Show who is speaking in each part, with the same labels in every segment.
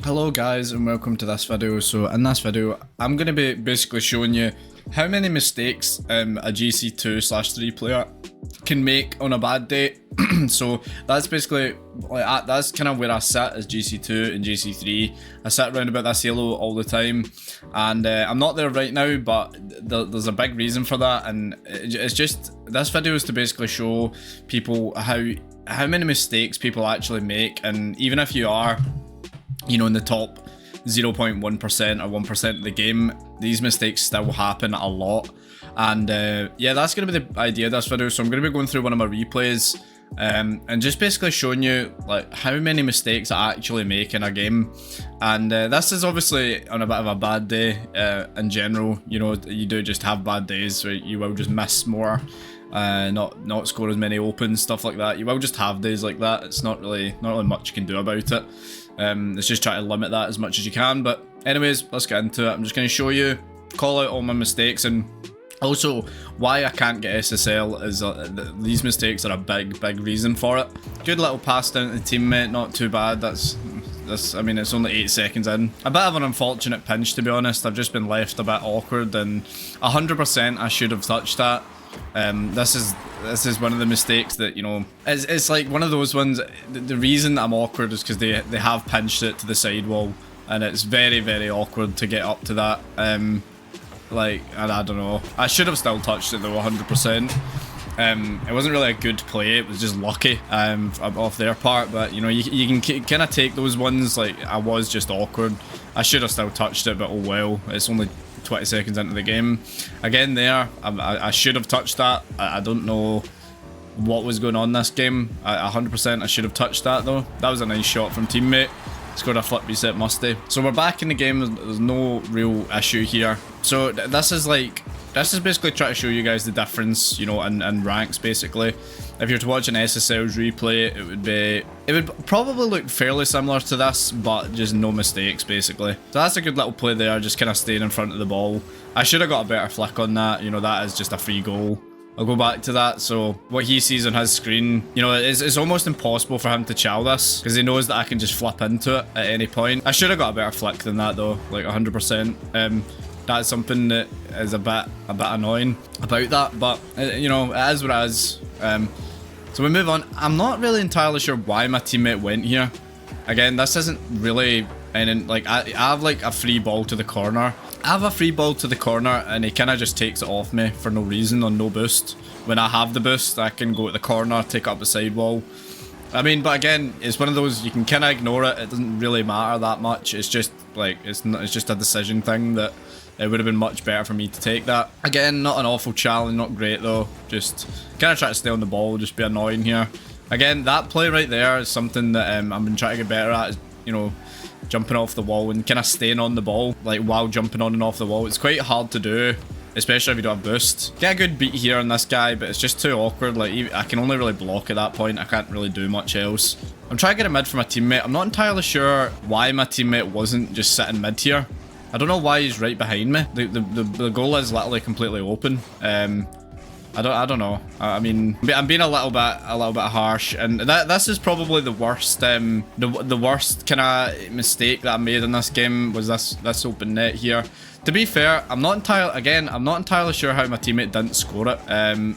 Speaker 1: Hello guys and welcome to this video. So in this video I'm going to be basically showing you how many mistakes a GC2/3 player can make on a bad day. So that's basically like that's kind of where I sit as GC2 and GC3. I sit around about this elo all the time, and I'm not there right now, but there's a big reason for that, and it's just this video is to basically show people how many mistakes people actually make, and even if you are, you know, in the top 0.1% or 1% of the game, these mistakes still happen a lot. And yeah, that's going to be the idea of this video. So I'm going to be going through one of my replays and just basically showing you like how many mistakes I actually make in a game. And this is obviously on a bit of a bad day in general. You know, you do just have bad days where you will just miss more, not score as many opens, stuff like that. You will just have days like that. It's not really much you can do about it. Let's just try to limit that as much as you can. But anyways, let's get into it. I'm just going to show you, call out all my mistakes, and also why I can't get SSL is these mistakes are a big reason for it. Good little pass down to the teammate, not too bad. That's I mean, it's only 8 seconds in. A bit of an unfortunate pinch, to be honest. I've just been left a bit awkward, and 100% I should have touched that. This is one of the mistakes that, you know, it's like one of those ones. The reason I'm awkward is because they have pinched it to the sidewall, and it's very awkward to get up to that. Like, and I don't know, I should have still touched it though, 100%. It wasn't really a good play, it was just lucky off their part, but you know, you can kind of take those ones. Like, I was just awkward. I should have still touched it, but oh well, it's only 20 seconds into the game. Again there, I should have touched that. I don't know what was going on this game. 100% I should have touched that though. That was a nice shot from teammate. Scored a flip reset musty. So we're back in the game. There's no real issue here. So this is basically trying to show you guys the difference, you know, in ranks basically. If you're to watch an SSL's replay, it would probably look fairly similar to this, but just no mistakes basically. So that's a good little play there, just kind of staying in front of the ball. I should have got a better flick on that. You know, that is just a free goal. I'll go back to that. So what he sees on his screen, you know, it's almost impossible for him to chow this, because he knows that I can just flip into it at any point. I should have got a better flick than that though, like 100%. That's something that is a bit annoying about that, but you know, it is what it is. So we move on. I'm not really entirely sure why my teammate went here. Again, this isn't really, and like I have like a free ball to the corner. I have a free ball to the corner, and he kind of just takes it off me for no reason on no boost. When I have the boost, I can go to the corner, take up the sidewall. I mean, but again, it's one of those, you can kind of ignore it. It doesn't really matter that much. It's just like, it's just a decision thing that it would have been much better for me to take that. Again, not an awful challenge, not great though. Just kind of try to stay on the ball, just be annoying here. Again, that play right there is something that I've been trying to get better at, is, you know, jumping off the wall and kind of staying on the ball, like while jumping on and off the wall. It's quite hard to do, especially if you don't have boost. Get a good beat here on this guy, but it's just too awkward. Like, I can only really block at that point. I can't really do much else. I'm trying to get a mid for my teammate. I'm not entirely sure why my teammate wasn't just sitting mid here. I don't know why he's right behind me. The goal is literally completely open. I don't know. I mean, I'm being a little bit harsh, and this is probably the worst. The worst kind of mistake that I made in this game was this open net here. To be fair, I'm not entirely sure how my teammate didn't score it.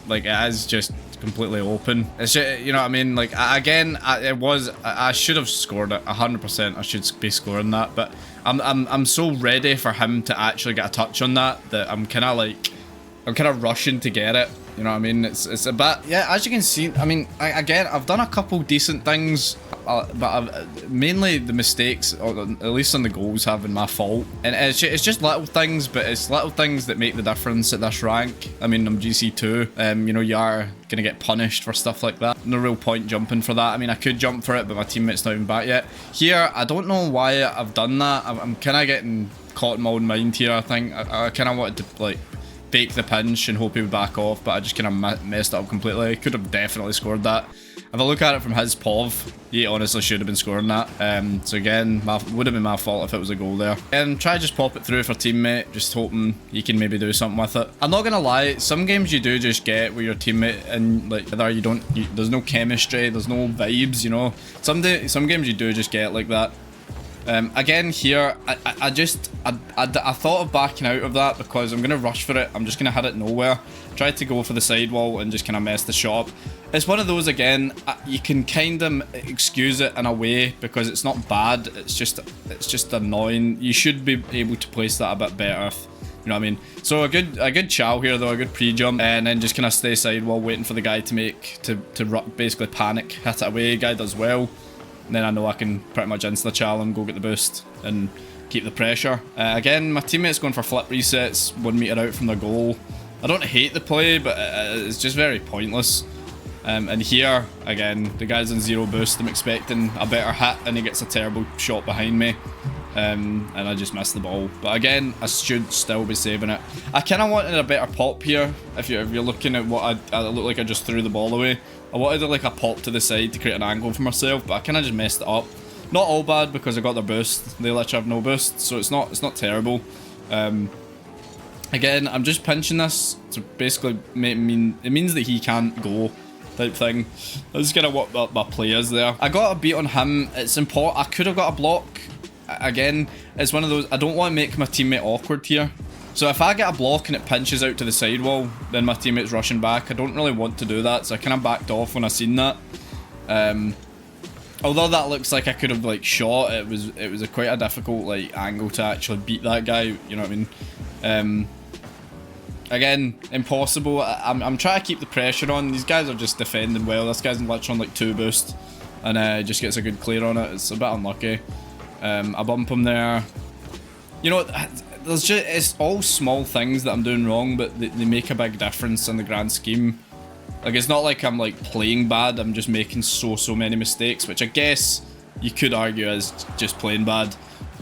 Speaker 1: Like, it is just completely open. It's just, you know what I mean? Like, again, I should have scored it 100%. I should be scoring that, but I'm so ready for him to actually get a touch on that I'm kind of rushing to get it. You know what I mean? It's a bit, yeah, as you can see. I mean, again, I've done a couple decent things, but mainly the mistakes, or at least on the goals, have been my fault. And it's just little things, but it's little things that make the difference at this rank. I mean, I'm GC2. You know, you are gonna get punished for stuff like that. No real point jumping for that. I mean, I could jump for it, but my teammate's not even back yet. Here, I don't know why I've done that. I'm kind of getting caught in my own mind here. I think I kind of wanted to, like, fake the pinch and hope he would back off, but I just kind of messed it up completely. Could have definitely scored that. If I look at it from his POV, he honestly should have been scoring that. So again, would have been my fault if it was a goal there. And try to just pop it through for teammate, just hoping he can maybe do something with it. I'm not gonna lie, some games you do just get with your teammate, and like whether there's no chemistry, there's no vibes, you know. Some games you do just get like that. Again here, I thought of backing out of that because I'm going to rush for it. I'm just going to hit it nowhere. Tried to go for the sidewall and just kind of mess the shot up. It's one of those, again, you can kind of excuse it in a way because it's not bad. It's just annoying. You should be able to place that a bit better. You know what I mean? So a good chow here though, a good pre-jump, and then just kind of stay sidewall waiting for the guy to basically panic, hit it away. Guy does well. And then I know I can pretty much insta-chow him, go get the boost, and keep the pressure. Again, my teammate's going for flip resets, 1 meter out from the goal. I don't hate the play, but it's just very pointless. And here, again, the guy's on 0 boost. I'm expecting a better hit, and he gets a terrible shot behind me. And I just missed the ball. But again, I should still be saving it. I kind of wanted a better pop here. If you're looking at what I look like I just threw the ball away. I wanted like a pop to the side to create an angle for myself, but I kind of just messed it up. Not all bad because I got their boost. They literally have no boost, so it's not terrible. Again, I'm just pinching this to basically it means that he can't go type thing. That's kind of what my play is there. I got a beat on him. It's important. I could have got a block. Again, it's one of those. I don't want to make my teammate awkward here. So if I get a block and it pinches out to the sidewall, then my teammate's rushing back. I don't really want to do that, so I kind of backed off when I seen that. Although that looks like I could have like shot, it was quite a difficult like angle to actually beat that guy. You know what I mean? Again, impossible. I'm trying to keep the pressure on. These guys are just defending well. This guy's literally on like 2 boost, and just gets a good clear on it. It's a bit unlucky. I bump him there. You know, it's all small things that I'm doing wrong, but they make a big difference in the grand scheme. Like, it's not like I'm like playing bad. I'm just making so many mistakes, which I guess you could argue is just playing bad.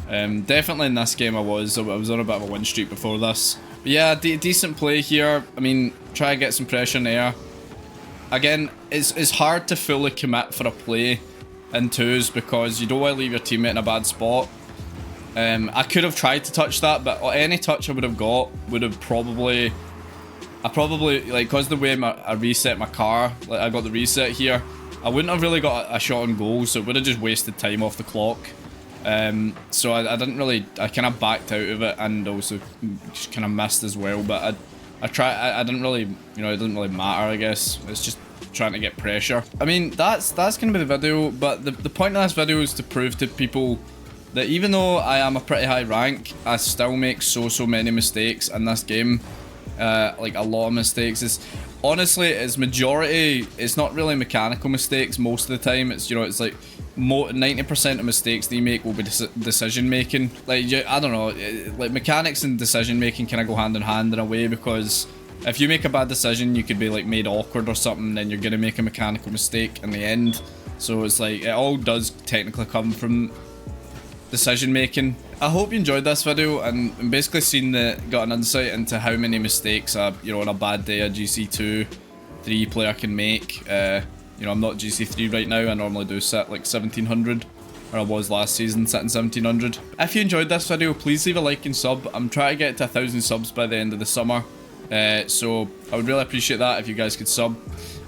Speaker 1: Definitely in this game I was on a bit of a win streak before this. But yeah, decent play here. I mean, try to get some pressure in the air. Again, it's hard to fully commit for a play in 2s because you don't want to leave your teammate in a bad spot. I could have tried to touch that, but any touch I would have got would have probably... I probably, like, because the way I reset my car, like I got the reset here, I wouldn't have really got a shot on goal, so it would have just wasted time off the clock. So I didn't really, I kind of backed out of it and also just kind of missed as well, but I didn't really, you know, it doesn't really matter, I guess. It's just trying to get pressure. I mean, that's gonna be the video, but the point of this video is to prove to people that even though I am a pretty high rank, I still make so many mistakes in this game. Like a lot of mistakes. Honestly, it's majority, it's not really mechanical mistakes most of the time. It's, you know, it's like 90% of mistakes that you make will be decision making. Like, I don't know, like mechanics and decision making kind of go hand in hand in a way, because if you make a bad decision, you could be like made awkward or something, then you're gonna make a mechanical mistake in the end. So it's like, it all does technically come from decision making. I hope you enjoyed this video and basically got an insight into how many mistakes you know, on a bad day a GC2 3 player can make. You know, I'm not GC3 right now. I normally do sit like 1700, or I was last season sitting 1700. If you enjoyed this video, please leave a like and sub. I'm trying to get to 1,000 subs by the end of the summer, so I would really appreciate that if you guys could sub.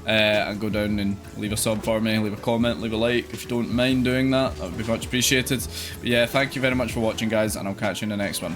Speaker 1: And go down and leave a sub for me, leave a comment, leave a like if you don't mind doing that. That would be much appreciated. But yeah, thank you very much for watching, guys, and I'll catch you in the next one.